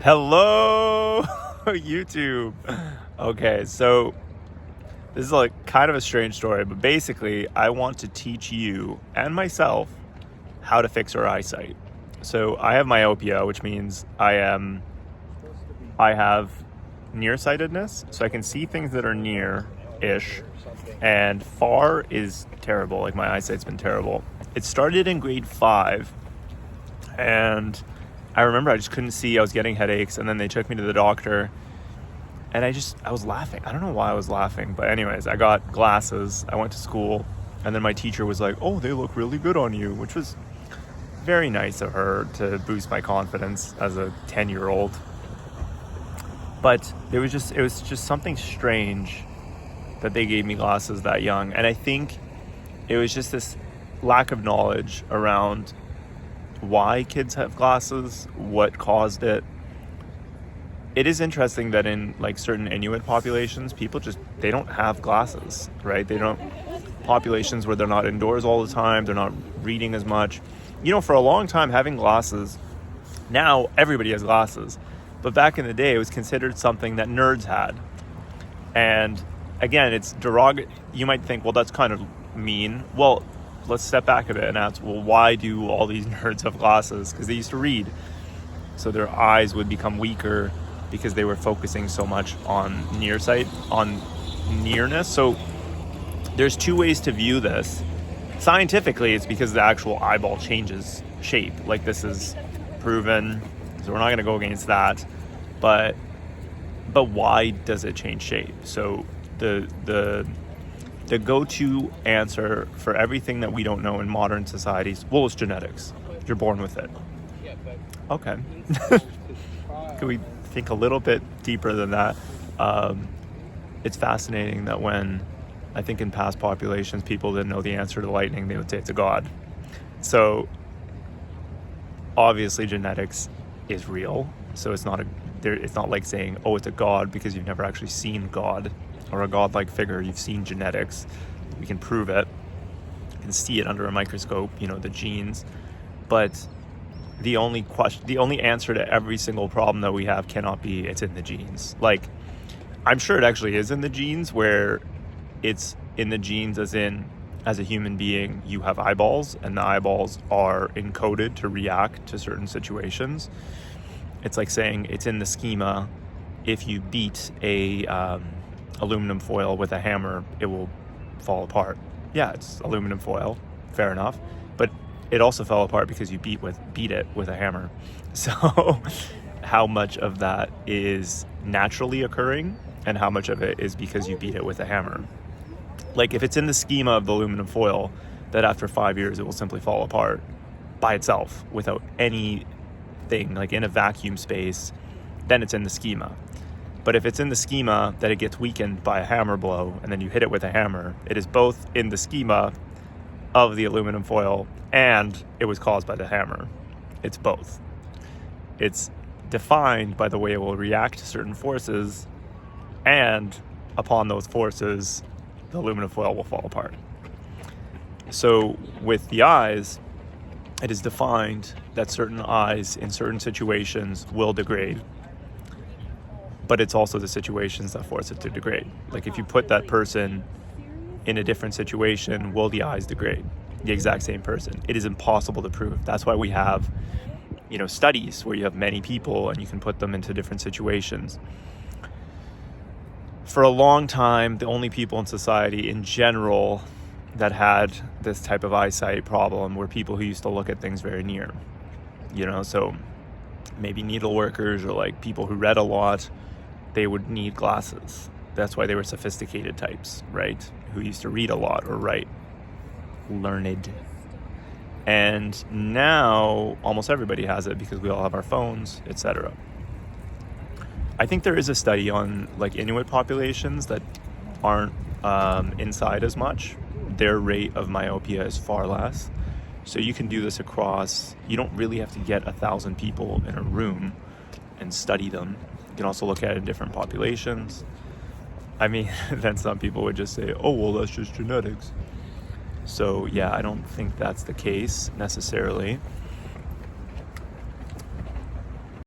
Hello, YouTube. Okay, so this is like kind of a strange story, but basically, I want to teach you and myself how to fix our eyesight. So I have myopia, which means I have nearsightedness, so I can see things that are near-ish, and far is terrible. Like my eyesight's been terrible. It started in grade 5, and I remember I just couldn't see. I was getting headaches, and then they took me to the doctor, and I was laughing. I don't know why I was laughing, but anyways, I got glasses. I went to school, and then my teacher was like, "Oh, they look really good on you," which was very nice of her to boost my confidence as a 10-year-old. But it was just something strange that they gave me glasses that young, and I think it was just this lack of knowledge around why kids have glasses, what caused it. It is interesting that in like certain Inuit populations, people they don't have glasses, right? Populations where they're not indoors all the time, they're not reading as much. For a long time having glasses, now everybody has glasses. But back in the day, it was considered something that nerds had. And again, it's derogatory. You might think, well, that's kind of mean. Well, let's step back a bit and ask, well, why do all these nerds have glasses? Because they used to read. So their eyes would become weaker because they were focusing so much on nearness. So there's two ways to view this. Scientifically, it's because the actual eyeball changes shape. Like this is proven. So we're not going to go against that. But why does it change shape? So the go-to answer for everything that we don't know in modern societies, well, it's genetics. You're born with it. Okay. Can we think a little bit deeper than that? It's fascinating that when, I think in past populations, people didn't know the answer to lightning, they would say it's a god. So obviously genetics is real. So it's not like saying, oh, it's a god because you've never actually seen God or a godlike figure. You've seen genetics. We can prove it. You can see it under a microscope, the genes. But the only answer to every single problem that we have cannot be it's in the genes. Like, I'm sure it actually is in the genes, where it's in the genes as a human being, you have eyeballs, and the eyeballs are encoded to react to certain situations. It's like saying it's in the schema. If you beat a aluminum foil with a hammer, it will fall apart. Yeah, it's aluminum foil, fair enough, but it also fell apart because you beat it with a hammer. So how much of that is naturally occurring and how much of it is because you beat it with a hammer? Like, if it's in the schema of the aluminum foil that after 5 years it will simply fall apart by itself without anything, like in a vacuum space, then it's in the schema. But if it's in the schema that it gets weakened by a hammer blow and then you hit it with a hammer, it is both in the schema of the aluminum foil and it was caused by the hammer. It's both. It's defined by the way it will react to certain forces, and upon those forces, the aluminum foil will fall apart. So with the eyes, it is defined that certain eyes in certain situations will degrade, but it's also the situations that force it to degrade. Like if you put that person in a different situation, will the eyes degrade? The exact same person. It is impossible to prove. That's why we have, studies where you have many people and you can put them into different situations. For a long time, the only people in society in general that had this type of eyesight problem were people who used to look at things very near. So maybe needle workers or like people who read a lot, they would need glasses. That's why they were sophisticated types, right? Who used to read a lot or write. Learned. And now almost everybody has it because we all have our phones, etc. I think there is a study on like Inuit populations that aren't inside as much. Their rate of myopia is far less. So you can do this across, you don't really have to get 1,000 people in a room and study them. You can also look at it in different populations. I mean, then some people would just say, oh, well, that's just genetics. So yeah, I don't think that's the case necessarily.